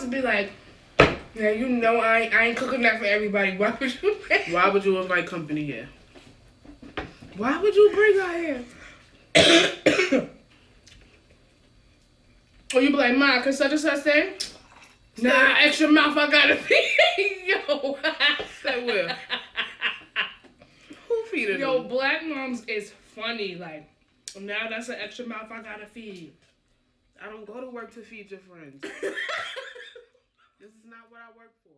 must be like, yeah, you know I ain't cooking that for everybody. Why would you? Why would you invite company here? Why would you bring her here? Or you be like, Ma, cause such and such thing? Nah, extra mouth I gotta feed. Yo. Say where? Who feeding Yo, them? black moms is funny. Like, now that's an extra mouth I gotta feed. I don't go to work to feed your friends. This is not what I work for.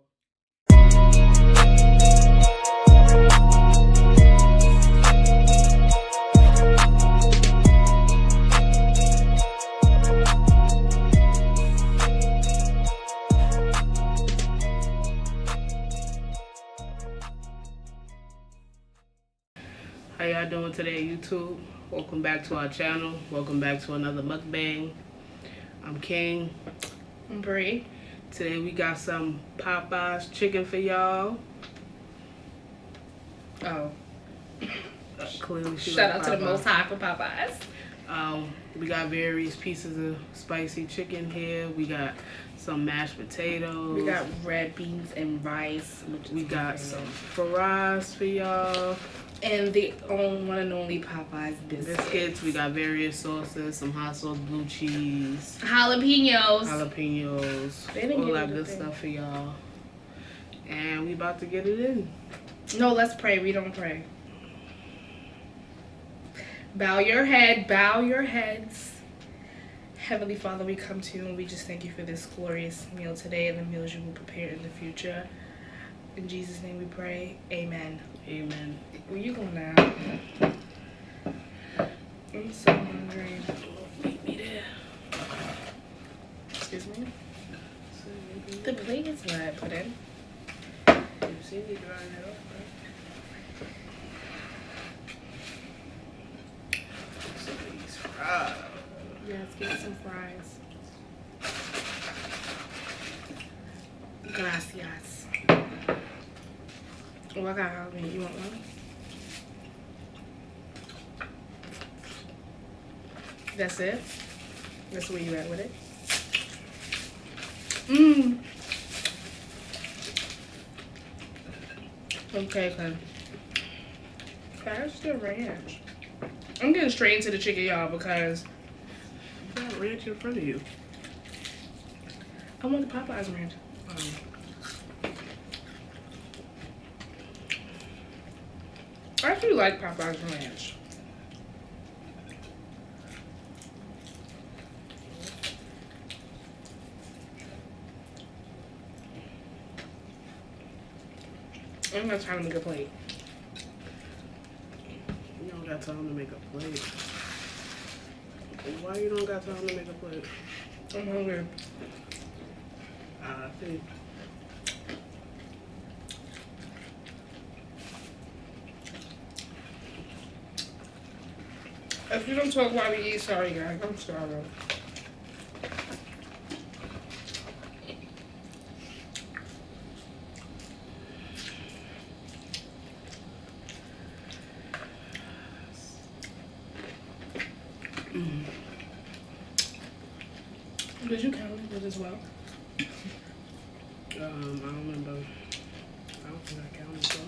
How y'all doing today, YouTube? Welcome back to our channel. Welcome back to another mukbang. I'm King. I'm Bree. Today we got some Popeye's chicken for y'all. Oh. Clearly she Shout like out to the Popeye. Most High for Popeyes. We got various pieces of spicy chicken here. We got some mashed potatoes. We got red beans and rice. We got some fries for y'all. And the one and only Popeyes biscuits. We got various sauces, some hot sauce, blue cheese, Jalapenos. They didn't all that good stuff for y'all. And we about to get it in. No, let's pray. We don't pray. Bow your head. Bow your heads. Heavenly Father, we come to you and we just thank you for this glorious meal today and the meals you will prepare in the future. In Jesus' name we pray. Amen. Amen. Where you going now? I'm so hungry. Meet me there. Excuse me? The plate is what I put in. You see me drying it up, right? Some of these fries. Yeah, let's get some fries. Gracias. Oh, I got jalapeno. You want one? That's it? That's where you at with it? Mmm. Okay, okay. That's the ranch. I'm getting straight into the chicken, y'all, because You got ranch in front of you. I want the Popeyes ranch. I actually like Popeyes ranch. I don't have time to make a plate. You don't got time to make a plate. Why you don't got time to make a plate? I'm hungry. I think. If you don't talk while we eat, sorry guys, I'm starving. Did you count it as well? I don't remember. I don't think I counted so.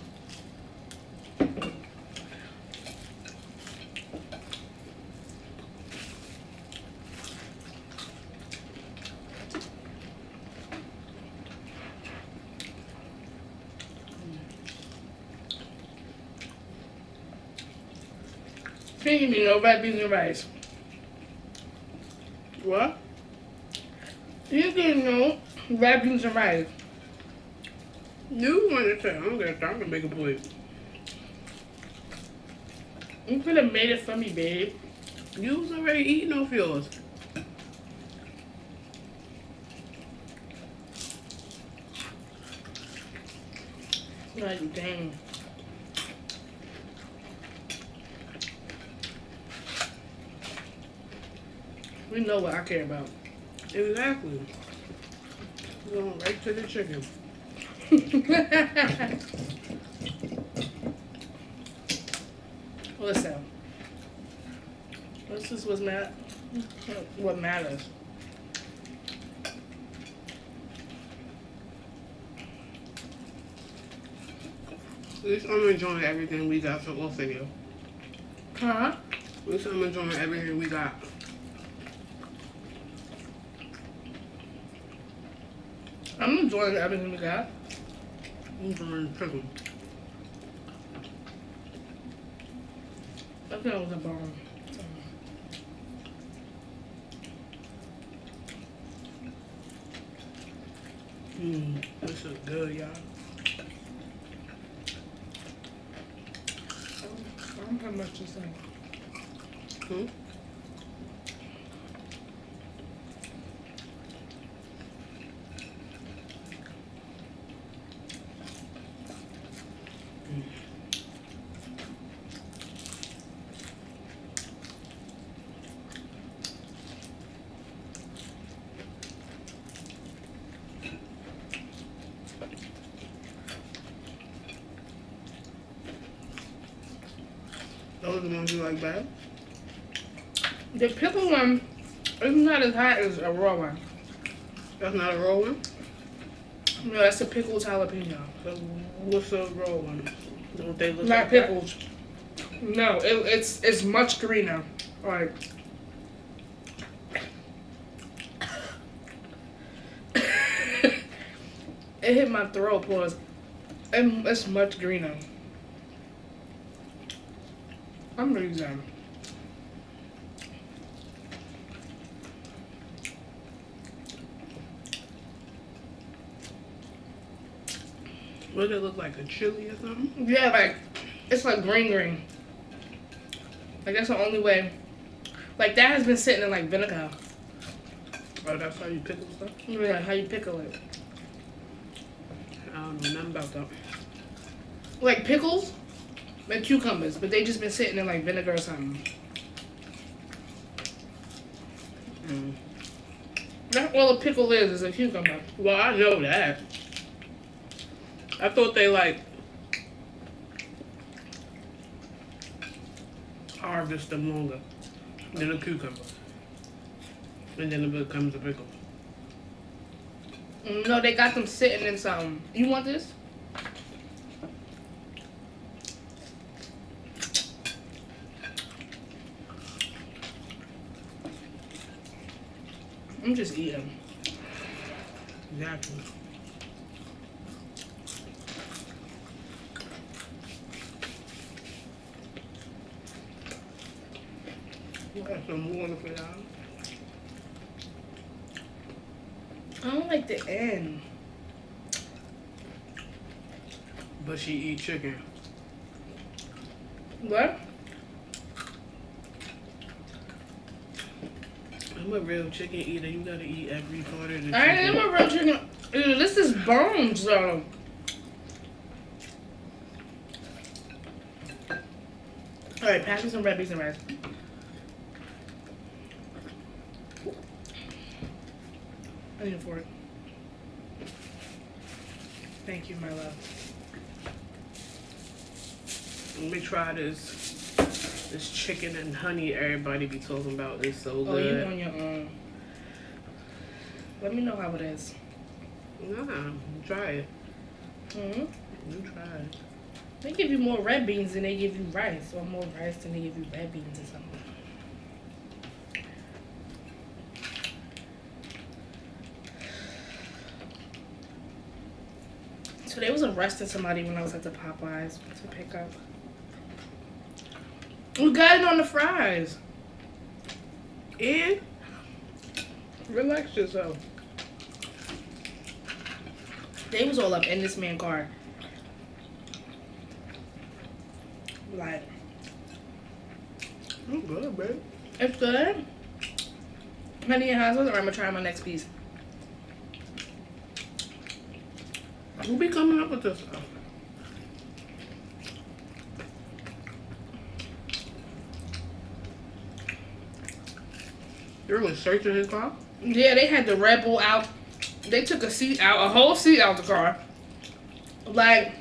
Feed me no red beans and rice. What? You didn't know red beans and rice. You want to say I don't got time to make a plate. You could have made it for me, babe. You was already eating off yours. Like, dang. We know what I care about. Exactly. Going right to the chicken. Listen. This is what matters. At least I'm enjoying everything we got from both of you. Huh? At least I'm enjoying everything we got. I'm enjoying everything we got. I'm enjoying the pickle. I think it was a bone. This is good, y'all. I don't have much to say. Those are the ones you like bad? The pickle one is not as hot as a raw one. That's not a raw one? No, that's a pickled jalapeno. So what's the raw one? Don't they look Not like that? pickled. No, it's much greener. Like it hit my throat, pause. It's much greener. I'm ready to. What does it look like? A chili or something? Yeah, like it's like green. Like that's the only way. Like that has been sitting in like vinegar. Oh, that's how you pickle stuff? Yeah, how you pickle it. I don't know nothing about that. Like pickles, like cucumbers, but they just been sitting in like vinegar or something. That's all a pickle is a cucumber. Well, I know that. I thought they like harvest them longer than a cucumber. And then it becomes a pickle. No, they got them sitting in something. You want this? I'm just eating. Exactly. Got some water for y'all. I don't like the end. But she eat chicken. What? I'm a real chicken eater. You gotta eat every part of the chicken. I am a real chicken. Ew, this is bones, though. Alright, pass me some red beans and rice. I need a fork. Thank you, my love. Let me try this chicken and honey everybody be talking about. It's so Oh, you good. on your own. Let me know how it is. Nah, try it. Mm-hmm. You try it. They give you more red beans than they give you rice, or more rice than they give you red beans or something. So they was arresting somebody when I was at the Popeyes to pick up. We got it on the fries. And relax yourself. They was all up in this man's car. Like, I'm good, babe. it's good. Honey and Hazelnut, or I'm gonna try my next piece. Who be coming up with this stuff? You're really searching his car? Yeah, they had the Red Bull out. They took a seat out, a whole seat out the car. Like,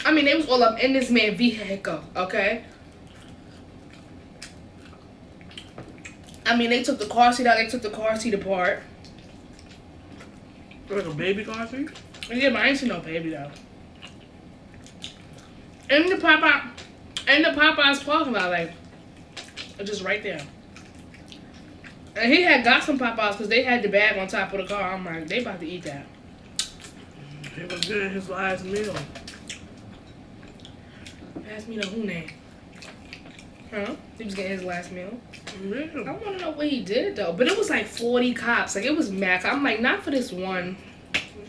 I mean, they was all up in this man's vehicle, okay? I mean, they took the car seat out, they took the car seat apart. Like a baby car seat? Yeah, but I ain't seen no baby though. In the Popeye's parking lot, like just right there. And he had got some Popeyes because they had the bag on top of the car. I'm like, they about to eat that. He was getting his last meal. Pass me the who name. Huh? He was getting his last meal. Yeah. I want to know what he did though. But it was like 40 cops. Like it was max. I'm like, not for this one.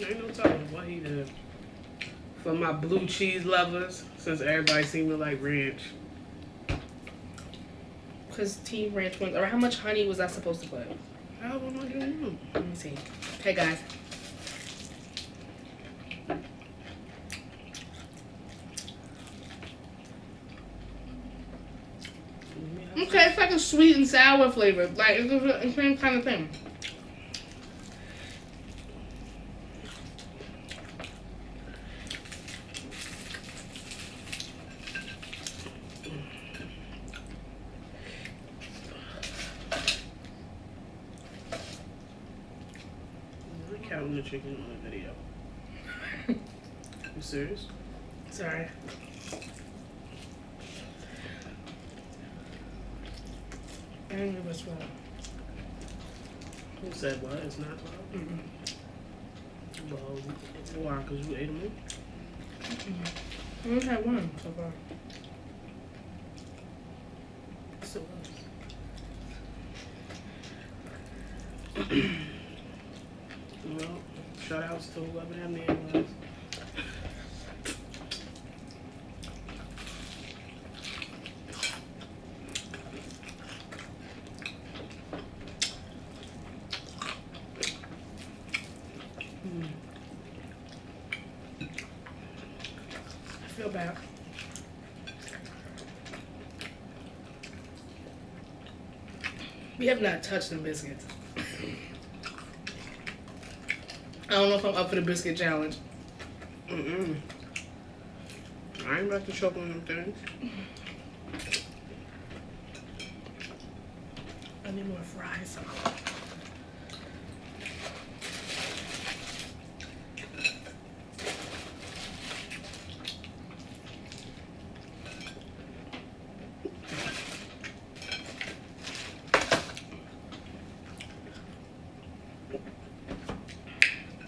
Ain't no telling what he did. For my blue cheese lovers, since everybody seemed to like ranch. Because Team Ranch went. Or how much honey was I supposed to put? I don't know. Let me see. Hey guys. Okay, it's like a sweet and sour flavor. Like it's the same kind of thing. I'm counting the chicken on the video. You serious? Sorry. I don't know what's wrong. Who said what? It's not 12? Well, why? Because you ate them I only had one so far. So well, shout outs to whoever that man was. I feel bad. We have not touched the biscuits. I don't know if I'm up for the biscuit challenge. I ain't about to choke on them things. I need more fries.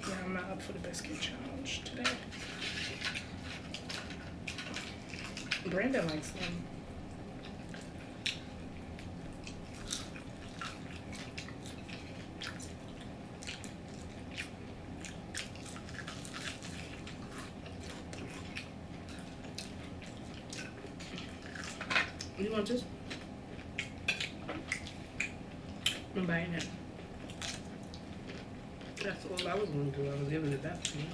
Yeah, I'm not up for the biscuit challenge today. Brandon likes them. You want this? I'm buying it. That's all I was going to do. I was giving it back to you.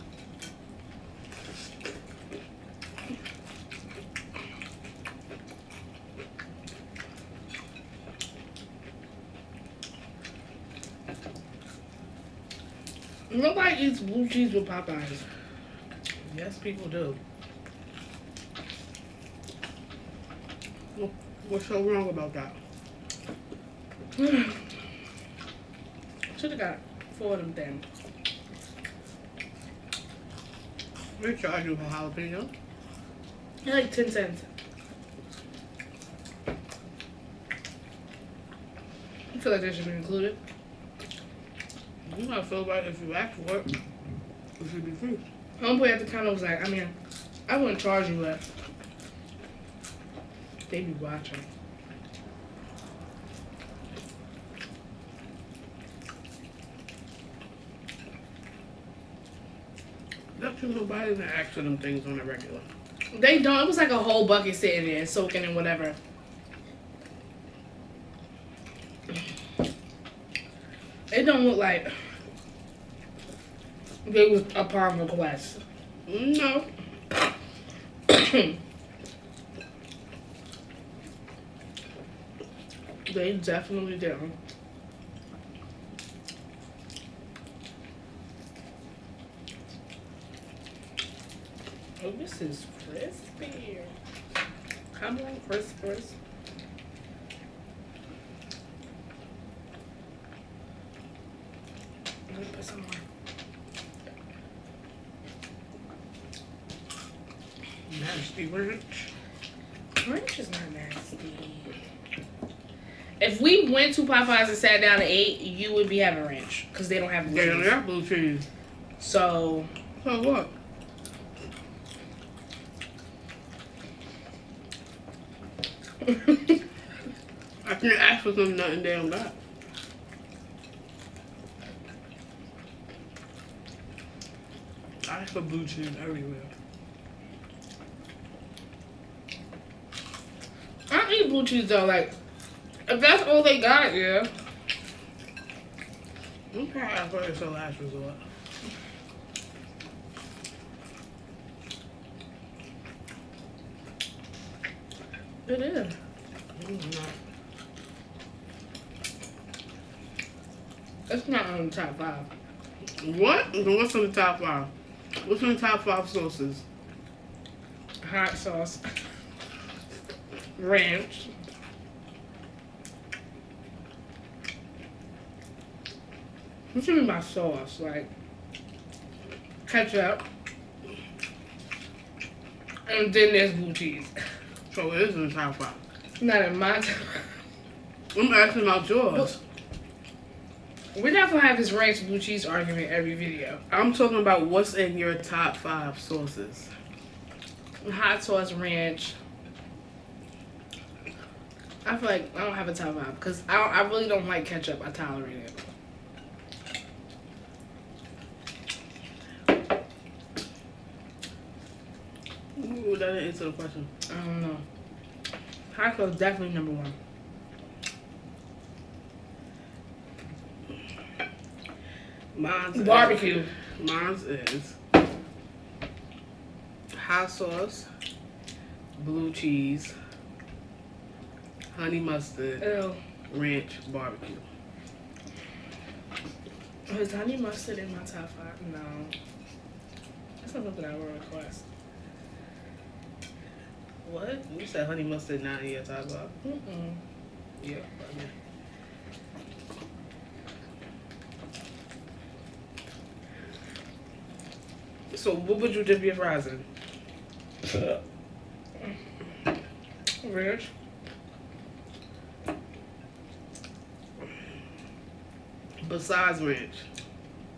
Nobody eats blue cheese with Popeyes. Yes, people do. What's so wrong about that? Should have got 4 of them things. They charge you for jalapeno. They're like 10 cents. I feel like they should be included. You might feel like if you ask for it, it should be free. Homeboy at the counter was like, I mean, I wouldn't charge you, but they be watching. That's just nobody even asks for them things on a regular. They don't. It was like a whole bucket sitting there, soaking in whatever. It don't look like they was upon request. No. They definitely didn't. Oh, this is crispy. Come on, crispers. Let me put some more. Nasty ranch. Ranch is not nasty. If we went to Popeyes and sat down and ate, you would be having ranch because they don't have blue They don't cheese. have blue cheese. So what? I can't ask for something nothing they don't got. I ask for blue cheese everywhere. I don't eat blue cheese though. Like, if that's all they got, yeah. Okay, I thought it's a last resort. It is. It's not on the top 5. What? What's in the top 5? What's in the top 5 sauces? Hot sauce, ranch, what you mean by sauce? Like ketchup, and then there's blue cheese. So it is in the top 5. Not in my top. I'm asking about yours. We're not gonna have this ranch blue cheese argument every video. I'm talking about what's in your top 5 sauces. Hot sauce, ranch. I feel like I don't have a top 5 because I really don't like ketchup. I tolerate it. Ooh, that didn't answer the question. I don't know. Hot sauce definitely number 1. Mine's Barbecue. Mine's is hot sauce, blue cheese, honey mustard, Ew. ranch, barbecue. Is honey mustard in my top 5? No. That's not something I would request. What? You said honey mustard not in your top 5? Mm-mm. Yeah. So what would you dip your fries in? Ranch. Besides ranch,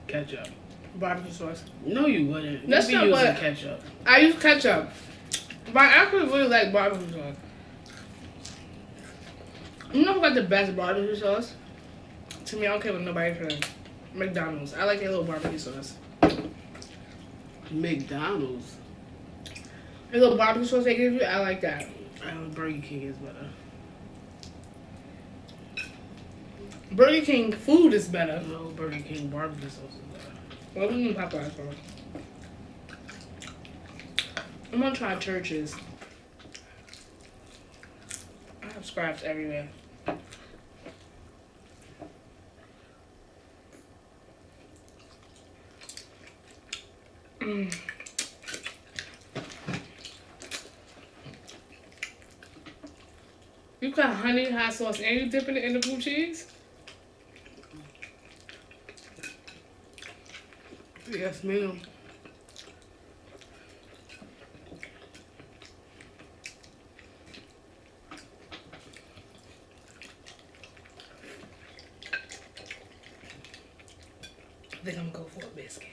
ketchup. Barbecue sauce. No, you wouldn't. That's You'd be not using what- ketchup. I use ketchup. But I actually really like barbecue sauce. You know who got the best barbecue sauce? To me, I don't care what nobody says. McDonald's. I like their little barbecue sauce. McDonald's. The little barbecue sauce they give you, I like that. Burger King is better. Burger King food is better. No, Burger King barbecue sauce is better. What do you mean Popeyes for? I'm gonna try Church's. I have scraps everywhere. You got honey, hot sauce, and you dipping it in the blue cheese? Yes, ma'am. I think I'm gonna go for a biscuit.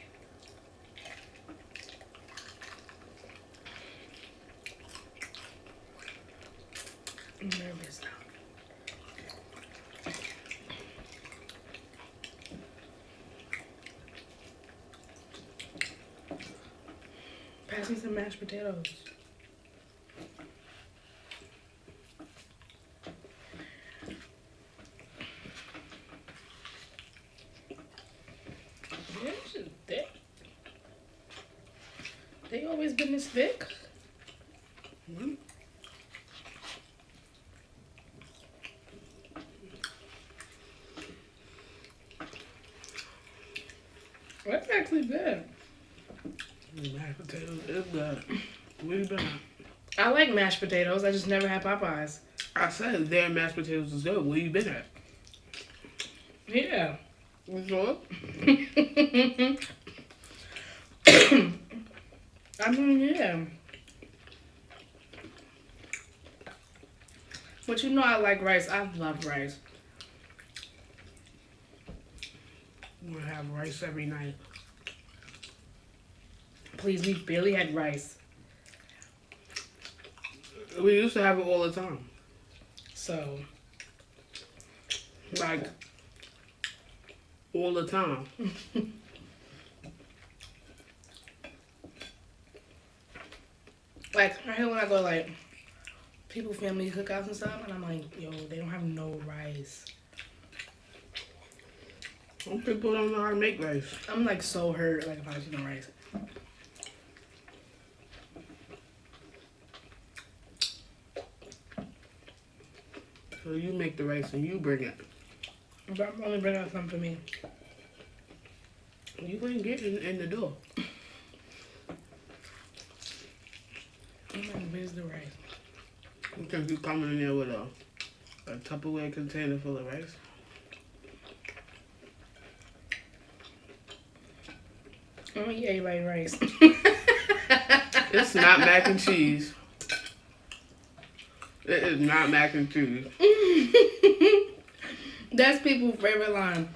I'm nervous now. Pass me some mashed potatoes. Yeah, this is thick. They always been this thick? Mm-hmm. That's actually good. Mashed potatoes is good. Where you been at? I like mashed potatoes. I just never had Popeyes. I said their mashed potatoes is good. Where you been at? Yeah. You sure? I mean, yeah. But you know I like rice. I love rice. We have rice every night. Please, we barely had rice. We used to have it all the time. So, Like, all the time. like, I hear when I go, like, people, family cookouts and stuff, and I'm like, yo, they don't have no rice. Some people don't know how to make rice. I'm, like, so hurt, like, if I see no rice. So you make the rice and you bring it. But I'm only bringing out some for me. You ain't getting in the door. I'm like, where's the rice? You think you coming in there with a Tupperware container full of rice? I'm gonna eat everybody's rice. It's not mac and cheese. It is not mac and cheese. That's people's favorite line.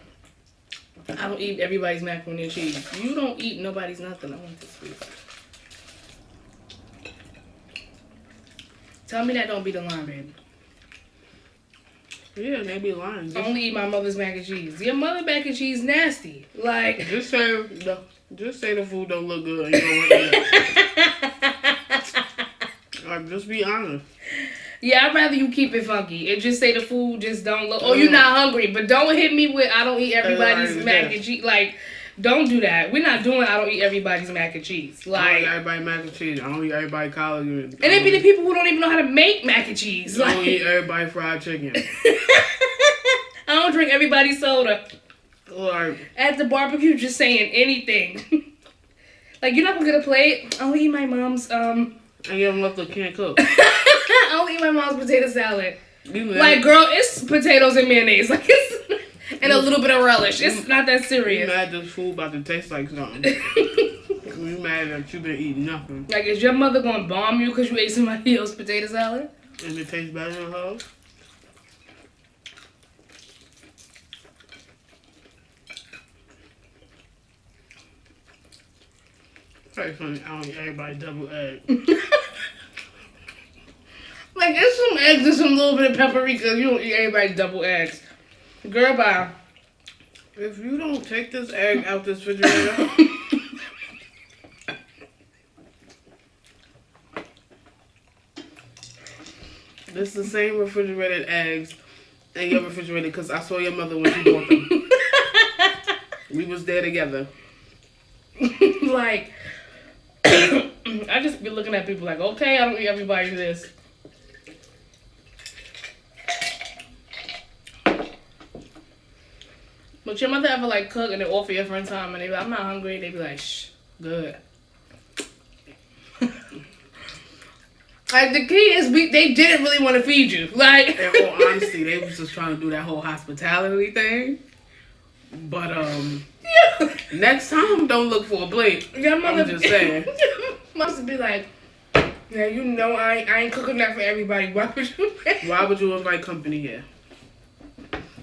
I don't eat everybody's macaroni and cheese. You don't eat nobody's nothing. I want this piece. Tell me that don't be the line, babe. Yeah, they be lying. I only eat my mother's mac and cheese. Your mother mac and cheese nasty. Like, Just say the food don't look good and you don't want to eat it. Like, just be honest. yeah, I'd rather you keep it funky and just say the food just don't look. Oh, you're not hungry, but don't hit me with I don't eat everybody's mac and cheese. Like, don't do that. We're not doing I don't eat everybody's mac and cheese. I don't Like, eat everybody mac and cheese. I don't eat everybody collard greens. and it be the people who don't even know how to make mac and cheese. I Like, don't eat everybody fried chicken. I don't drink everybody's soda. Like, At the barbecue, just saying anything. Like, you're not gonna get a plate. I'll eat my mom's, and you haven't left the can't cook. I'll eat my mom's potato salad. You mad? Like, girl, it's potatoes and mayonnaise. Like, it's, and a little bit of relish. It's not that You serious. mad this food about to taste like something. You mad that you been eating nothing. Like, is your mother gonna bomb you because you ate somebody else's potato salad? And it tastes better than hers? Very funny. I don't eat everybody double egg. Like, it's some eggs and some little bit of paprika. You don't eat everybody's double eggs. Girl, bye. If you don't take this egg out this refrigerator, this is the same refrigerated eggs in your refrigerator because I saw your mother when she bought them. We was there together. Like, I just be looking at people like, okay, I don't eat everybody this. But your mother ever like cook and they offer you for a time and they be like, I'm not hungry. They be like, shh, good. Like, the key is they didn't really want to feed you. Like, In all honesty, they was just trying to do that whole hospitality thing. But next time, don't look for a plate. your mother, I'm just saying. must be like, yeah, you know I ain't cooking that for everybody. Why would you? Why would you invite company here?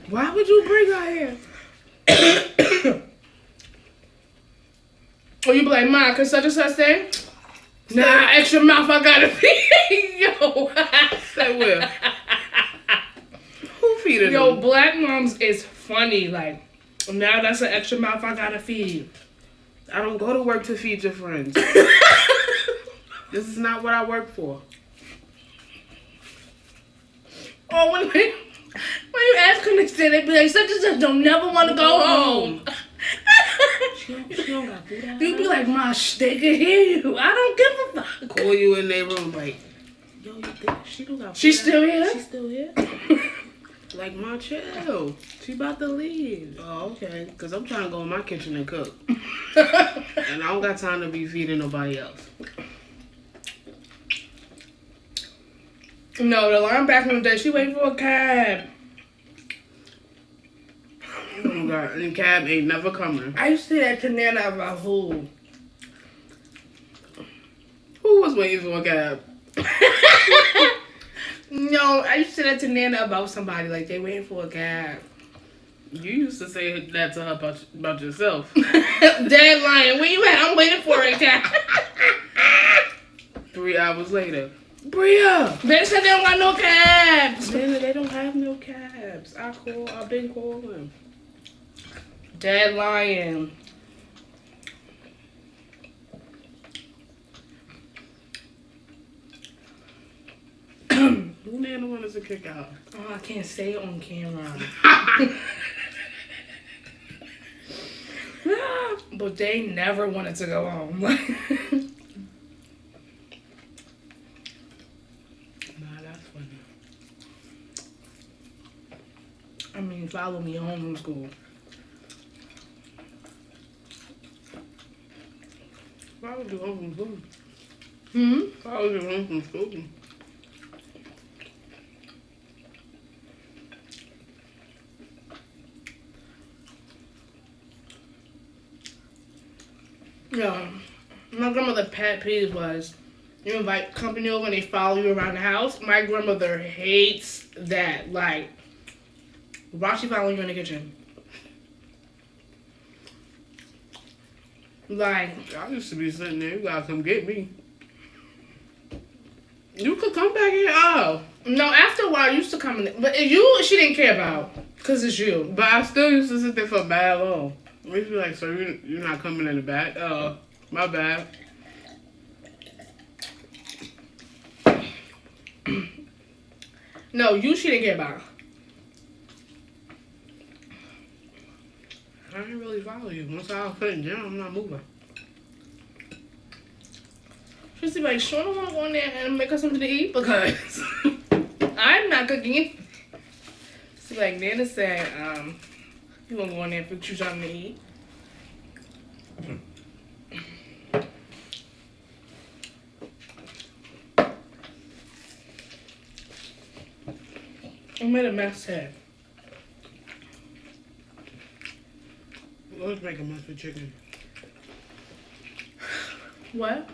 Why would you bring her here? Or you be like, Ma, cause such and such thing? Nah, extra mouth, I gotta feed. Yo. Say where? Who feeding Yo, them? black moms is funny. Like, now that's an extra mouth I gotta feed. I don't go to work to feed your friends. This is not what I work for. Oh, when you ask them this, they be like, such and such don't never want to go home. She don't got food out. You be like, Ma, they can hear you. I don't give a fuck. Call you in their room like, yo, you think she don't got food She's out? still here? She's still here? Like, Ma, chill. She about to leave. Oh, okay. Because I'm trying to go in my kitchen and cook. And I don't got time to be feeding nobody else. No, the line back in the day, she waiting for a cab. Oh, God. And the cab ain't never coming. I used to say that to Nana about who. Who was waiting for a cab? No, I used to say that to Nana about somebody, like they waiting for a cab. You used to say that to her about yourself. Dead lying. Where you at? I'm waiting for a cab. 3 hours later. Bria! They said they don't got no cabs. Nana, they don't have no cabs. I've been calling. Dead lying. Who Nana want us to kick out? Oh, I can't say it on camera. But they never wanted to go home. Nah, that's funny. I mean, follow me home from school. Why would you home from school? Why would you home from school? Yeah. My grandmother pet peeve was you invite company over and they follow you around the house. My grandmother hates that. Like, why she following you in the kitchen? Like, I used to be sitting there. You gotta come get me. You could come back here. Oh. no, after a while, you used to come in. But you, she didn't care about. Because it's you. But I still used to sit there for bad long. Makes me like, so you're not coming in the back? Oh, my bad. No, she didn't care about. I didn't really follow you. Once I was sitting down, I'm not moving. She's like, sure, I don't want to go in there and make us something to eat because I'm not cooking. She's like, Nana said, you want to go in there and fix you something to eat? I made a mess here. Always make a mess with chicken. What?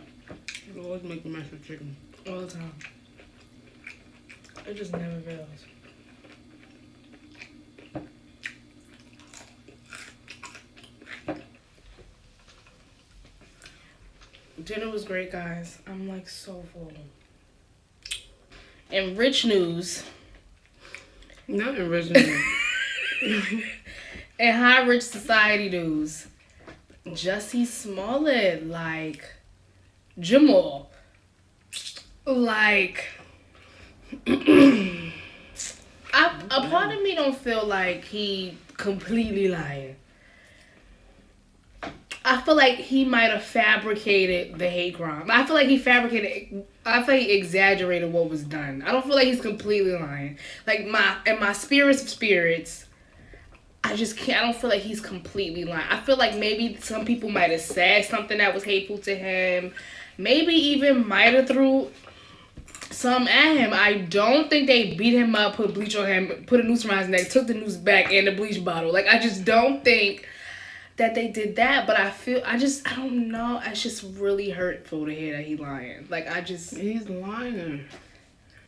You always make a mess with chicken. All the time. It just never fails. Dinner was great, guys. I'm like so full. And rich news. Not original. And high rich society news. Jussie Smollett, like Jamal. Like a part of me don't feel like he completely lying. I feel like he might have fabricated the hate crime. I feel like he exaggerated what was done. I don't feel like he's completely lying. Like my spirits of spirits, I just can't. I don't feel like he's completely lying. I feel like maybe some people might have said something that was hateful to him. Maybe even might have threw some at him. I don't think they beat him up, put bleach on him, put a noose around his neck, took the noose back and the bleach bottle. Like, I just don't think that they did that. But I don't know. It's just really hurtful to hear that he's lying. Like, He's lying.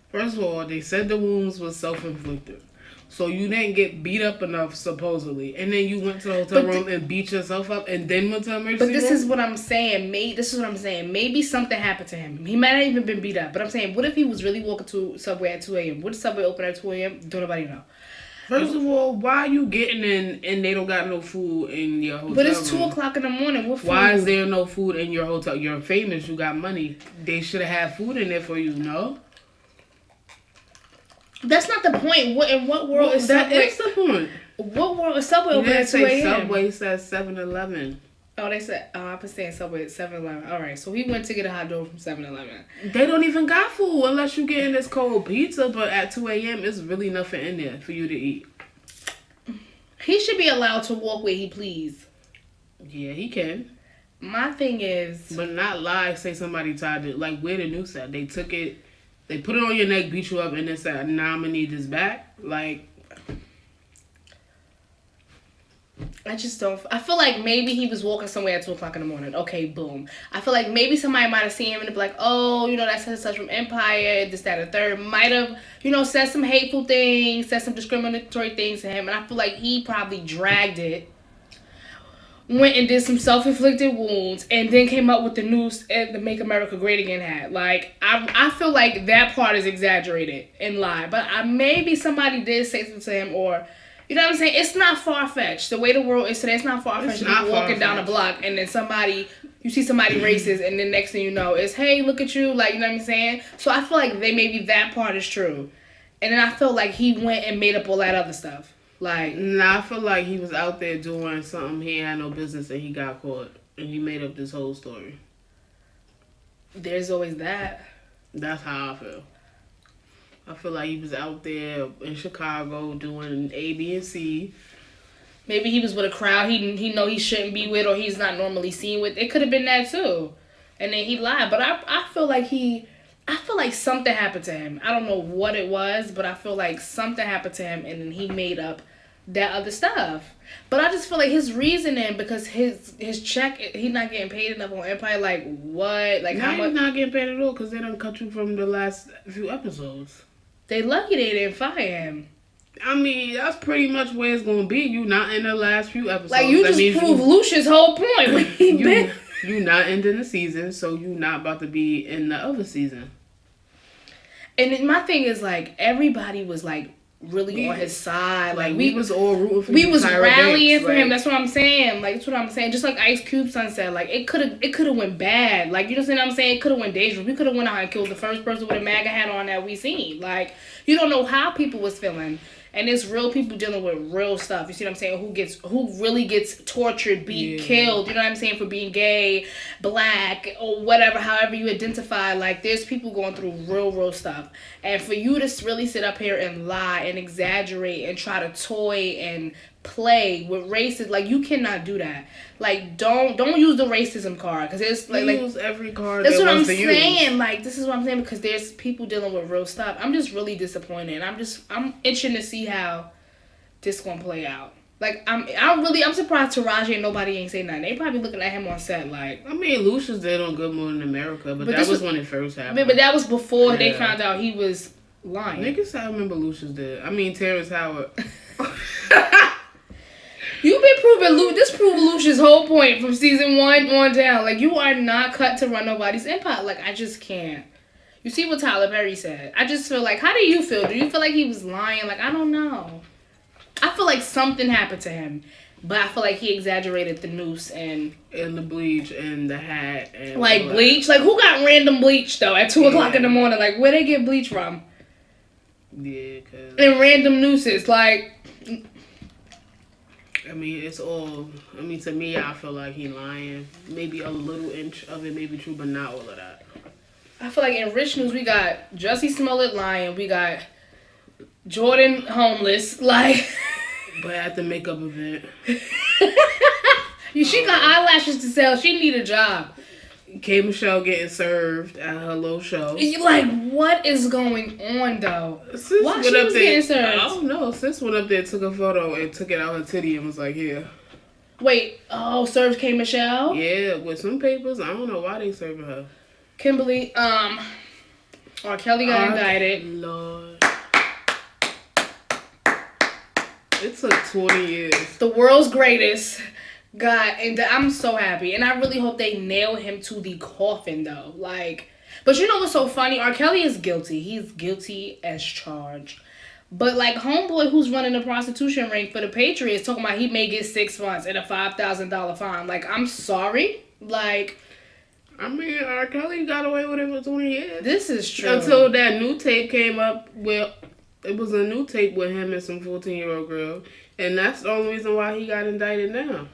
First of all, they said the wounds was self-inflicted. So you didn't get beat up enough, supposedly. And then you went to the hotel room and beat yourself up and then went to emergency room? But this is what I'm saying. Maybe something happened to him. He might not even been beat up. But I'm saying, what if he was really walking to Subway at 2 a.m.? What if Subway open at 2 a.m.? Don't nobody know. First of all, why are you getting in and they don't got no food in your hotel But it's room? 2 o'clock in the morning. What food? Why is there no food in your hotel? You're famous. You got money. They should have had food in there for you, no? That's not the point. In what world is Subway? That is the point. What world is Subway open at 2 a.m.? Subway says 7-Eleven. Oh, they said, I've been saying Subway at 7-Eleven. All right, so he went to get a hot dog from 7-Eleven. They don't even got food unless you getting this cold pizza, but at 2 a.m., it's really nothing in there for you to eat. He should be allowed to walk where he please. Yeah, he can. My thing is... But not lie, say somebody tied it. Like, where the news at? They took it, they put it on your neck, beat you up, and then said, nah, I'm gonna need this back. Like... I just don't. I feel like maybe he was walking somewhere at 2 o'clock in the morning. Okay, boom. I feel like maybe somebody might have seen him and be like, oh, that's such and such from Empire, this, that, and the third. Might have, said some hateful things, said some discriminatory things to him. And I feel like he probably dragged it, went and did some self-inflicted wounds, and then came up with the news and the Make America Great Again hat. Like, I feel like that part is exaggerated and lied. But maybe somebody did say something to him, or... You know what I'm saying? It's not far-fetched. The way the world is today, it's not far-fetched. You be walking down a block, and then you see somebody racist, and then next thing you know, it's, hey, look at you. Like, you know what I'm saying? So I feel like maybe that part is true. And then I feel like he went and made up all that other stuff. Like... Nah, I feel like he was out there doing something he had no business, and he got caught. And he made up this whole story. There's always that. That's how I feel. I feel like he was out there in Chicago doing A, B, and C. Maybe he was with a crowd he know he shouldn't be with, or he's not normally seen with. It could have been that too. And then he lied. But I feel like something happened to him. I don't know what it was, but I feel like something happened to him, and then he made up that other stuff. But I just feel like his reasoning, because his check, he's not getting paid enough on Empire. Like, what? Like, how much? He's not getting paid at all, because they done cut you from the last few episodes. They lucky they didn't fire him. I mean, that's pretty much where it's gonna be. You not in the last few episodes. Like, you just proved Lucia's whole point. You not ending the season, so you not about to be in the other season. And my thing is, like, everybody was like really on his side. Like, we was all rooting for him. We was rallying for him. That's what I'm saying. Like, that's what I'm saying. Just like Ice Cube's son said, like, it could have went bad. Like, you know what I'm saying? It could have went dangerous. We could have went out and killed the first person with a MAGA hat on that we seen. Like, you don't know how people was feeling. And it's real people dealing with real stuff. You see what I'm saying? Who really gets tortured, killed, you know what I'm saying, for being gay, black, or whatever, however you identify. Like, there's people going through real stuff. And for you to really sit up here and lie and exaggerate and try to toy and play with racism, like, you cannot do that. Like, don't use the racism card, because it's like use every card. That's what I'm saying. Like, this is what I'm saying, because there's people dealing with real stuff. I'm just really disappointed. I'm itching to see how this gonna play out. Like, I'm surprised Taraji and nobody ain't say nothing. They probably looking at him on set like. I mean, Lucius did on Good Morning America, but that was when it first happened. But that was before they found out he was lying. Niggas, I remember Lucius did. I mean, Terrence Howard. You've been proving this proved Lucia's whole point from season 1 on down. Like, you are not cut to run nobody's empire. Like, I just can't. You see what Tyler Perry said. I just feel like, how do you feel? Do you feel like he was lying? Like, I don't know. I feel like something happened to him, but I feel like he exaggerated the noose and the bleach and the hat and like bleach. Like, who got random bleach though at 2 o'clock in the morning? Like, where they get bleach from? Yeah, cause and random nooses. Like, I mean, it's all. I mean, to me, I feel like he lying. Maybe a little inch of it may be true, but not all of that. I feel like in rich news we got Jussie Smollett lying. We got Jordan homeless. Like. But at the makeup event. She got eyelashes to sell. She need a job. K. Michelle getting served at her little show. Like, what is going on, though? Sis Why she was getting served? I don't know. Sis went up there, took a photo, and took it out her titty and was like, here. Wait, served K. Michelle? Yeah, with some papers. I don't know why they serving her. Kimberly, R. Kelly got indicted. Lord. It took 20 years. The world's greatest and I'm so happy. And I really hope they nail him to the coffin, though. Like, but you know what's so funny? R. Kelly is guilty. He's guilty as charged. But, like, homeboy who's running the prostitution ring for the Patriots talking about he may get 6 months and a $5,000 fine. Like, I'm sorry. Like, I mean, R. Kelly got away with it for 20 years. This is true. Until that new tape came up with... It was a new tape with him and some 14-year-old girl. And that's the only reason why he got indicted now.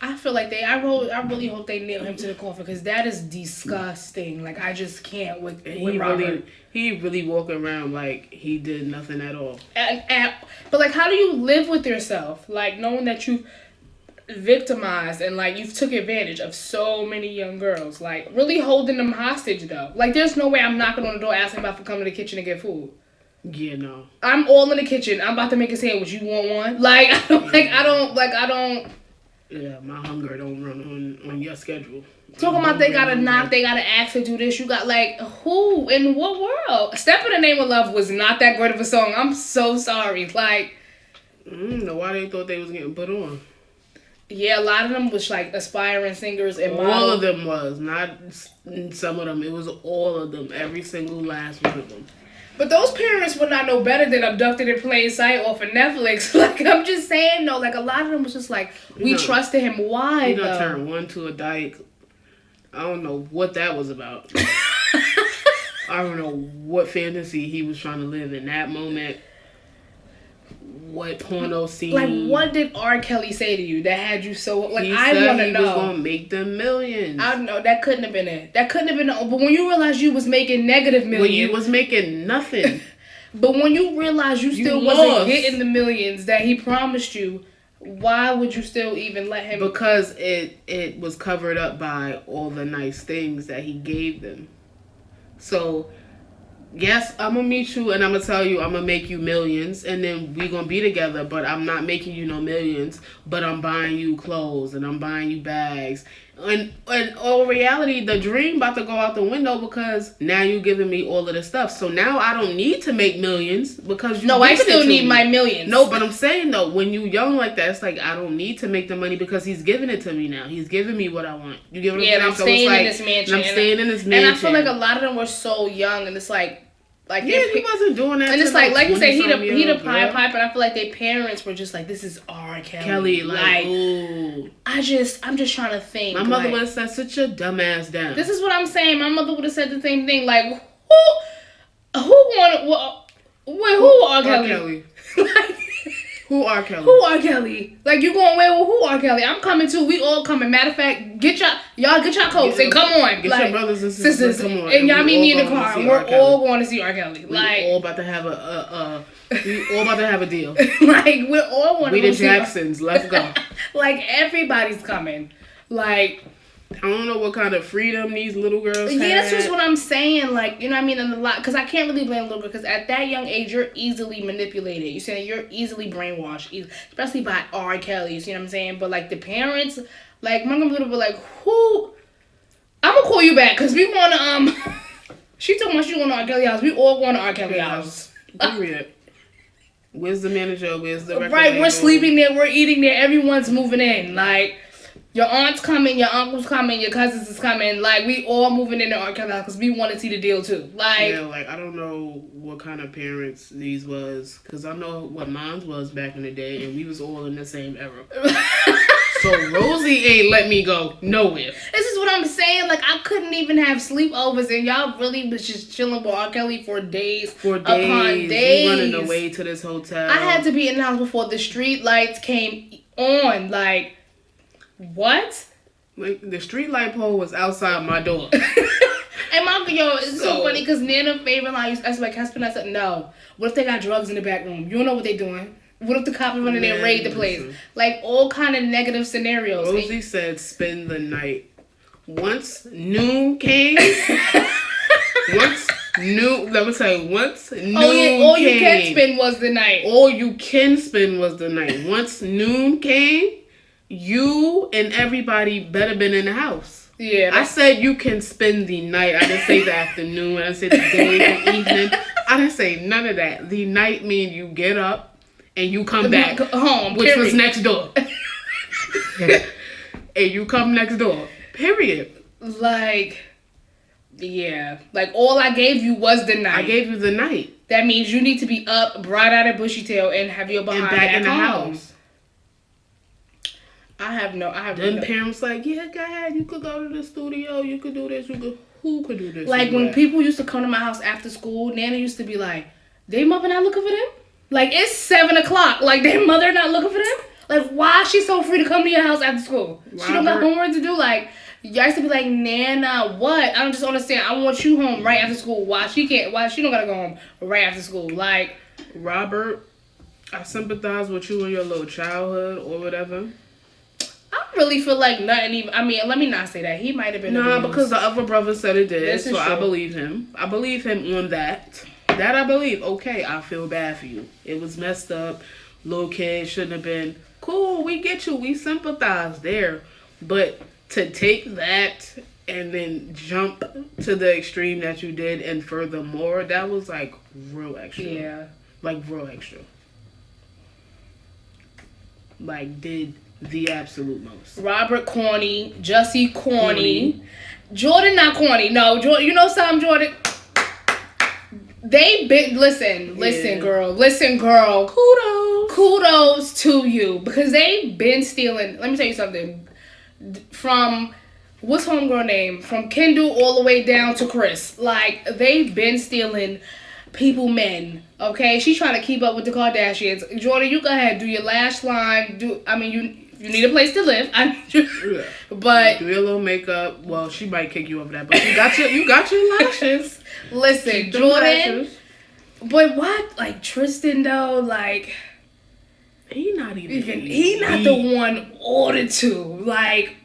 I feel like I really hope they nail him to the coffin, because that is disgusting. Like, I just can't with Robert. He really walking around like he did nothing at all. But, like, how do you live with yourself? Like, knowing that you've victimized and, like, you've took advantage of so many young girls. Like, really holding them hostage, though. Like, there's no way I'm knocking on the door asking about to come to the kitchen to get food. Yeah, no. I'm all in the kitchen. I'm about to make a sandwich. You want one? Like, I don't. Yeah, my hunger don't run on your schedule. Talking about they gotta knock, they gotta ask to do this. You got like, who in what world? Step in the Name of Love was not that great of a song. I'm so sorry. Like, I don't know why they thought they was getting put on. Yeah, a lot of them was like aspiring singers and all of them was, not some of them. It was all of them. Every single last one of them. But those parents would not know better than Abducted in Plain Sight off of Netflix. Like, I'm just saying, though, like, a lot of them was just like, we trusted him. Why, though? He turned one to a dyke. I don't know what that was about. I don't know what fantasy he was trying to live in that moment. What porno scene? Like, what did R. Kelly say to you that had you so... Like, he I want to know. He was going to make them millions. I don't know. That couldn't have been it. That couldn't have been it. But when you realized you was making negative millions... When you was making nothing. But when you realized you still wasn't getting the millions that he promised you, why would you still even let him... Because it was covered up by all the nice things that he gave them. So... Yes, I'm going to meet you and I'm going to tell you I'm going to make you millions and then we going to be together, but I'm not making you no millions, but I'm buying you clothes and I'm buying you bags. And all reality, the dream about to go out the window because now you giving me all of the stuff. So now I don't need to make millions because you... No, I still need my millions. No, but I'm saying though, when you young like that, it's like I don't need to make the money because he's giving it to me now. He's giving me what I want. You get what I'm saying? I'm staying in this mansion. I'm staying in this mansion. And I feel like a lot of them were so young and it's like yeah, he wasn't doing that. And it's like you said, he the Pied Piper, and I feel like their parents were just like, this is R. Kelly. Ooh. I'm just trying to think. My mother would have said, sit your dumb ass down. This is what I'm saying. My mother would have said the same thing. Like, who wanted, who R. Kelly? Like, who R. Kelly? Who R. Kelly? Like, you going, who R. Kelly? I'm coming too. We all coming. Matter of fact, get y'all coats and come on. Get like, your brothers and sisters, come on. And y'all meet me in the car. And we're all going to see R. Kelly. Like, we all about to have we all about to have a deal. Like, we're all want to go. We the Jacksons. Let's go. Like, everybody's coming. Like, I don't know what kind of freedom these little girls had. Yeah, that's just what I'm saying. Like, you know what I mean? And a lot, because I can't really blame little girls, because at that young age, you're easily manipulated. You saying you're easily brainwashed, especially by R. Kelly's, you know what I'm saying? But, like, the parents, like, my mom would be like, who? I'm going to call you back, because we want to, she told me she going to R. Kelly house. We all going to R. Kelly house. Period. Where's the manager? Where's the record Right, label? we're sleeping there, we're eating there, everyone's moving in. Like, your aunt's coming, your uncle's coming, your cousins is coming. Like, we all moving into R. Kelly because we want to see the deal too. Like, yeah, like, I don't know what kind of parents these was, because I know what mine's was back in the day, and we was all in the same era. So Rosie ain't let me go nowhere. This is what I'm saying. Like, I couldn't even have sleepovers, and y'all really was just chilling with R. Kelly for days. Upon days. We running away to this hotel. I had to be in the house before the street lights came on. Like, what? Like, the street light pole was outside my door. And my it's so funny because Nana's favorite line, I was like, can I spend? I said, no. What if they got drugs in the back room? You don't know what they doing. What if the cops run in there and raid the place? Like, all kind of negative scenarios. Rosie said, spend the night. Once noon came, once noon all you can spend was the night. All you can spend was the night. Once noon came, you and everybody better been in the house. Yeah. I said you can spend the night. I didn't say the afternoon. I didn't say the day, the evening. I didn't say none of that. The night mean you get up and you come back home, which was next door. And you come next door. Period. Like, yeah. Like, all I gave you was the night. I gave you the night. That means you need to be up, bright out of bushy tail, and have your behind back in the house. Then parents like, yeah, go ahead. You could go to the studio. You could do this. Who could do this? Like, when people used to come to my house after school, Nana used to be like, they mother not looking for them? Like, it's 7 o'clock. Like, their mother not looking for them? Like, why is she so free to come to your house after school? She don't got homework to do? Like, y'all used to be like, Nana, what? I don't just understand. I want you home right after school. Why she don't gotta go home right after school? Like, Robert, I sympathize with you in your little childhood or whatever. I really feel like nothing even... I mean, let me not say that. He might have been abused. Because the other brother said it did, This is so true. I believe him. I believe him on that. That I believe. Okay, I feel bad for you. It was messed up. Little kid shouldn't have been. Cool, we get you. We sympathize there. But to take that and then jump to the extreme that you did, and furthermore, that was like real extra. Yeah. Like real extra. Like did the absolute most. Robert corny, Jussie corny. Jordan not corny. No, Jordan, you know something, Jordan? They been listen, girl. Kudos to you, because they been stealing. Let me tell you something. From what's homegirl name? From Kendall all the way down to Chris. Like they've been stealing people men. Okay, she's trying to keep up with the Kardashians. Jordan, you go ahead, do your lash line. You need a place to live. But do your little makeup. Well, she might kick you over that, but you got your lashes. Listen, Jordan. Lashes. But what? Like Tristan though, like he not the one ordered to. Like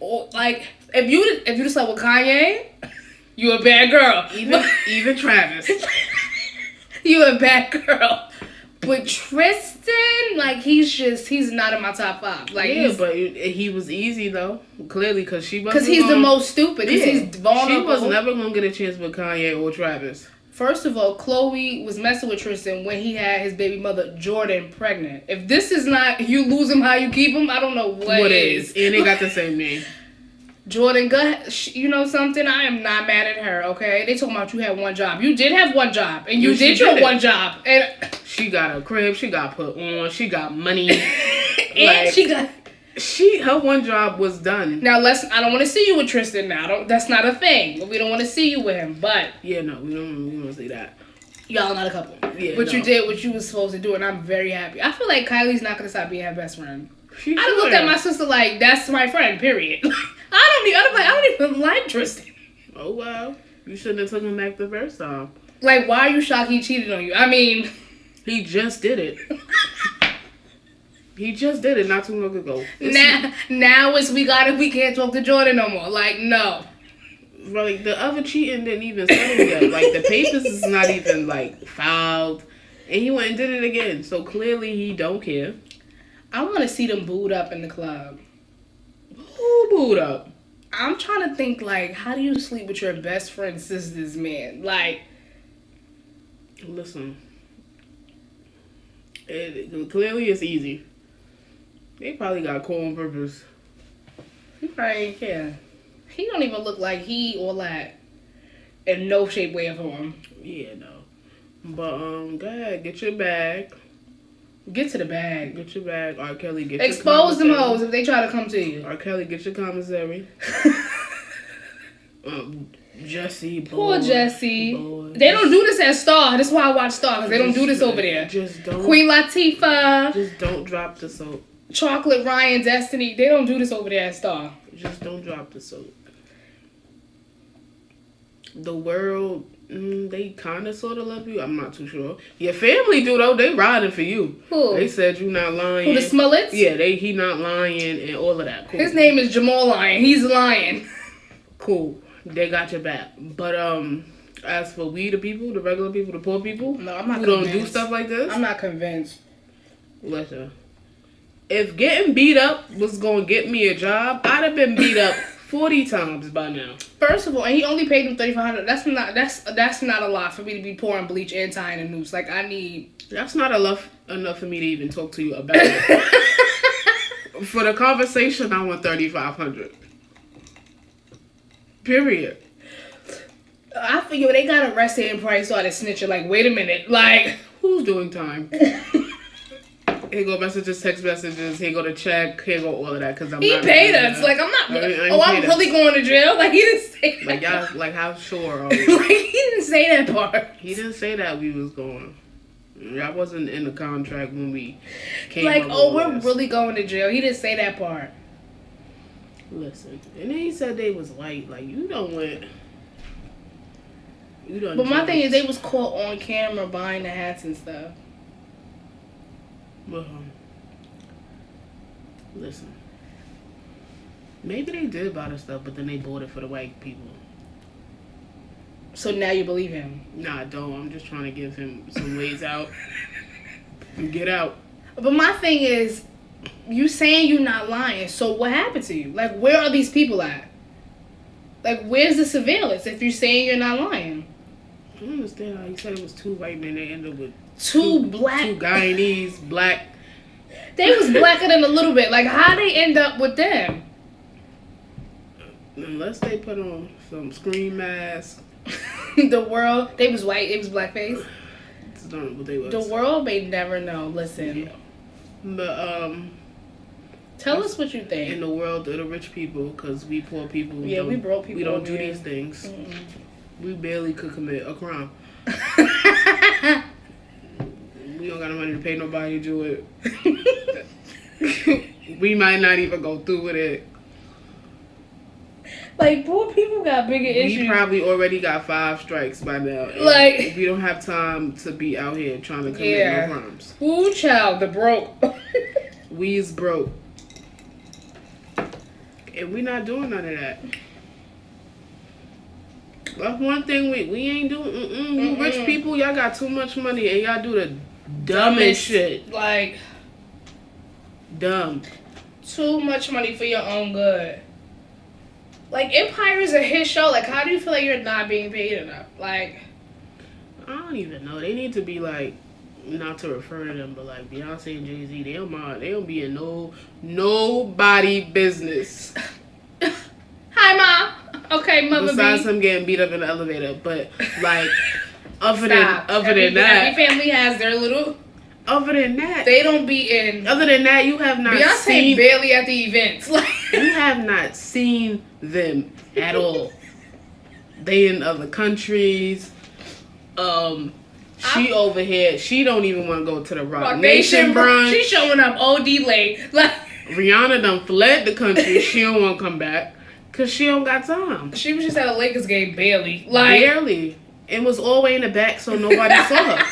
if you just slept with Kanye, you a bad girl. Even Travis. You a bad girl. But Tristan, like, he's not in my top 5. Like, yeah, but he was easy, though. Clearly, because she wasn't. Because he's the most stupid. Because he's vulnerable. She was never going to get a chance with Kanye or Travis. First of all, Khloe was messing with Tristan when he had his baby mother, Jordan, pregnant. If this is not you lose him how you keep him, I don't know what is. And they got the same name. Jordan, go ahead. You know something? I am not mad at her, okay? They talking about you had one job. You did have one job. And you did your one job. And she got a crib. She got put on. She got money. And her one job was done. Now, I don't want to see you with Tristan now. That's not a thing. We don't want to see you with him, but... Yeah, no, we don't see that. Y'all not a couple. Yeah, but you did what you was supposed to do, and I'm very happy. I feel like Kylie's not going to stop being her best friend. I looked at my sister like, that's my friend, period. I don't even like Tristan. Oh, well. You shouldn't have took him back the first time. Like, why are you shocked he cheated on you? I mean... He just did it. He just did it not too long ago. Now we can't talk to Jordan no more. Like, no. Like, the other cheating didn't even settle yet. Like, the papers is not even, like, filed. And he went and did it again. So, clearly, he don't care. I want to see them booed up in the club. Who booed up? I'm trying to think, like, how do you sleep with your best friend's sister's man? Like... Listen. Clearly, it's easy. They probably got caught on purpose. He probably ain't care. He don't even look like he or that in no shape, way, or form. Yeah, no. But, go ahead. Get your bag. Get to the bag. Get your bag. R. Kelly, get Expose them hoes if they try to come to you. R. Kelly, get your commissary. Jesse, poor Jesse. They don't do this at Star. That's why I watch Star, because they don't do this over there. Just don't. Queen Latifah. Just don't drop the soap. Chocolate, Ryan, Destiny. They don't do this over there at Star. Just don't drop the soap. The world, they kind of sort of love you. I'm not too sure. Your family do, though. They riding for you. Who? They said you not lying. Who, the Smullets? Yeah, he not lying and all of that. Cool. His name is Jamal Lyon. He's lying. Cool. They got your back. But as for we, the people, the regular people, the poor people, no, I'm not who convinced. Don't do stuff like this, I'm not convinced. Listen, if getting beat up was gonna get me a job, I'd have been beat up 40 times by now. First of all, and he only paid him $3,500. That's not a lot for me to be pouring bleach and tying a noose. Like I need. That's not enough for me to even talk to you about it. For the conversation, I want $3,500. Period. I figure they got arrested and probably started snitching. Like, wait a minute, like who's doing time? Here go messages, text messages. Here go the check. Here go all of that. Cause he paid us. Like I'm not. I'm really going to jail. Like he didn't say that. Like y'all. Like how sure are we? Like he didn't say that part. He didn't say that we was going. I wasn't in the contract when we came. Like we're really going to jail. He didn't say that part. Listen, and then he said they was white. Like you don't went. You don't. But my thing is, they was caught on camera buying the hats and stuff. Listen. Maybe they did buy the stuff, but then they bought it for the white people. So now you believe him. Nah, I don't. I'm just trying to give him some ways out. And get out. But my thing is, you saying you're not lying. So what happened to you? Like, where are these people at? Like, where's the surveillance if you're saying you're not lying? I don't understand how you said it was 2 white men. They ended up with Two black. 2 Guyanese black. They was blacker than a little bit. Like, how they end up with them? Unless they put on some screen mask. The world, they was white. They was blackface. That's not what they was. The world may never know. Listen. Yeah. But Tell us what you think. in the world of the rich people, because we poor people, Yeah, we broke people. we don't over do here. these things. Mm-mm. We barely could commit a crime. We don't got no money to pay nobody to do it. We might not even go through with it. Like, poor people got bigger issues. We probably already got 5 strikes by now. And Like, we don't have time to be out here trying to commit no crimes. Ooh, child, the broke. We is broke. And we not doing none of that. That's one thing we ain't doing. You rich people, y'all got too much money and y'all do the dumbest shit. Like, Dumb. too much money for your own good. Like, Empire is a hit show. Like, how do you feel like you're not being paid enough? Like, I don't even know. They need to be like, not to refer to them, but like Beyonce and Jay-Z, they don't mind. They don't be in nobody business. hi, Mom. Okay, Mother Besides B. him getting beat up in the elevator, but like other Stop. than Every that, family has their little. other than that, They don't be in. other than that, you have not Beyonce seen. barely at the events. Like, You have not seen them at all. They in other countries. She over here. She don't even want to go to the Rock Nation brunch. She's showing up OD late. Like, Rihanna done fled the country. She don't want to come back because she don't got time. she was just at a Lakers game barely. Like, Barely. It was all the way in the back, so nobody saw her.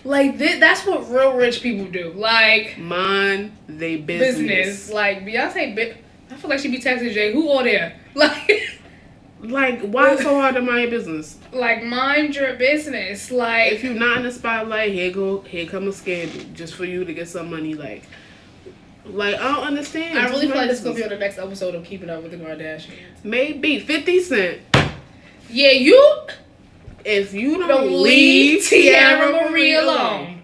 Like, that's what real rich people do. Like, Mind they business. Like, Beyonce, I feel like she be texting Jay, who all there? Like, why so hard to mind your business? Like, mind your business. Like, If you're not in the spotlight, here come a scandal just for you to get some money. Like I don't understand. I really feel like this is going to be on the next episode of Keeping Up with the Kardashians. Maybe 50 Cent. Yeah, you If you don't don't leave leave Tiara Marie alone.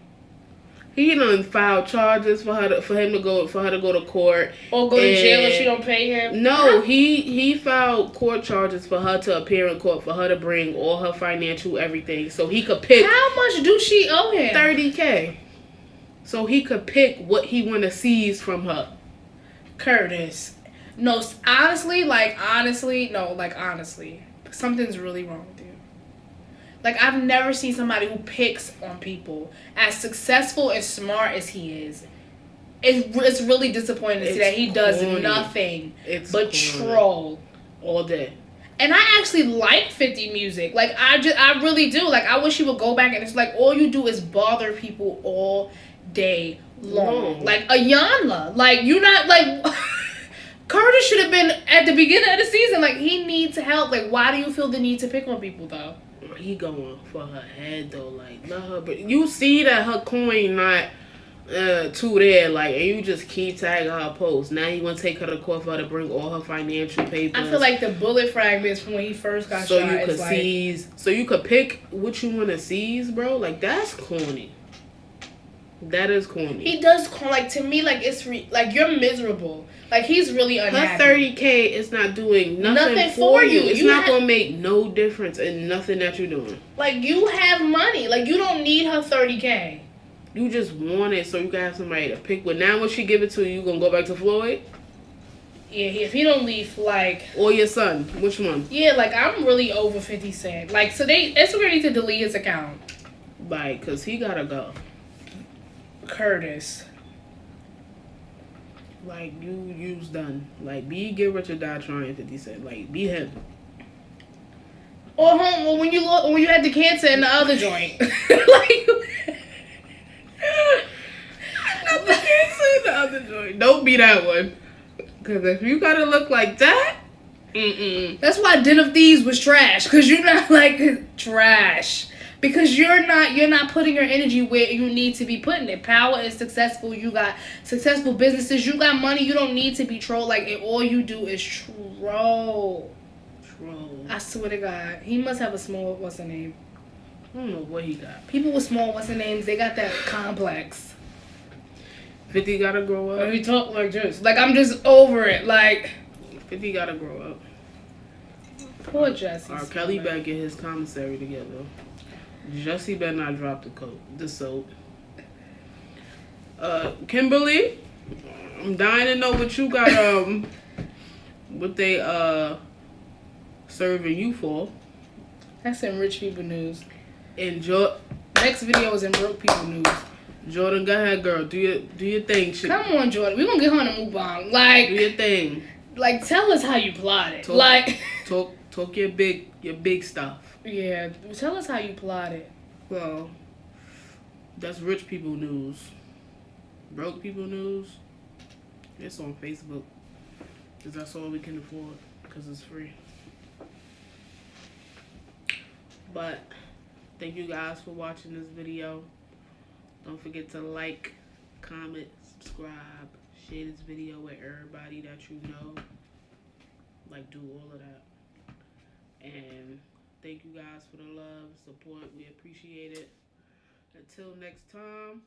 He done filed charges for her to go to court. Or go to jail if she don't pay him. No, he filed court charges for her to appear in court, for her to bring all her financial everything, so he could pick How much do she owe him? $30,000. So he could pick what he want to seize from her. Curtis. No, honestly, something's really wrong with you. Like, I've never seen somebody who picks on people as successful and smart as he is. It's really disappointing to see that he does nothing but troll all day. And I actually like 50 music. Like, I really do. Like, I wish he would go back and it's like all you do is bother people all day long. Like Ayanla. Like, you're not like Curtis should have been at the beginning of the season. Like, he needs help. Like, why do you feel the need to pick on people though? He going for her head though, like let her. But you see that her coin not too there, like, and you just keep tagging her posts. Now you want to take her to court for her to bring all her financial papers. I feel like the bullet fragments from when he first got so shot. You could seize, so you could pick what you want to seize, bro. Like, that's corny. That is corny. He does like, to me, like, it's like you're miserable. Like, he's really unhappy. Her $30,000 is not doing nothing for you. It's not gonna make no difference in nothing that you're doing. Like, you have money. Like, you don't need her $30,000. You just want it so you can have somebody to pick with. Now when she give it to you, you gonna go back to Floyd? Yeah, if he don't leave, like... Or your son. Which one? Yeah, like, I'm really over 50 Cent. Like, so Instagram need to delete his account. Like, because he gotta go. Curtis. Like, you's done. Like, be Get Rich or Die Trying, 50 Cent. Like, be him. Or when you had the cancer in the other joint. Like... Not the cancer in the other joint. Don't be that one. Because if you gotta look like that... Mm-mm. That's why Den of Thieves was trash. Cause you're not like trash. Because you're not putting your energy where you need to be putting it. Power is successful. You got successful businesses. You got money. You don't need to be trolled. Like, all you do is troll. I swear to God. He must have a small, what's the name? I don't know what he got. People with small, what's the names? They got that complex. 50 gotta grow up. He talk like this. Like, I'm just over it. Like, 50 gotta grow up. Poor Jesse. R. Kelly better get his commissary together. Jesse better not drop the soap. Kimberly, I'm dying to know what you got, what they, serving you for. That's in rich people news. Next video is in broke people news. Jordan, go ahead, girl. Do your thing. Come on, Jordan. We gonna get her on a Mukbang. Like, do your thing. Like, tell us how you plotted. Talk your big stuff. Yeah, tell us how you plotted. Well, that's rich people news. Broke people news, it's on Facebook. Because that's all we can afford. Because it's free. But, thank you guys for watching this video. Don't forget to like, comment, subscribe, share this video with everybody that you know. Like, do all of that. And thank you guys for the love, support. We appreciate it. Until next time.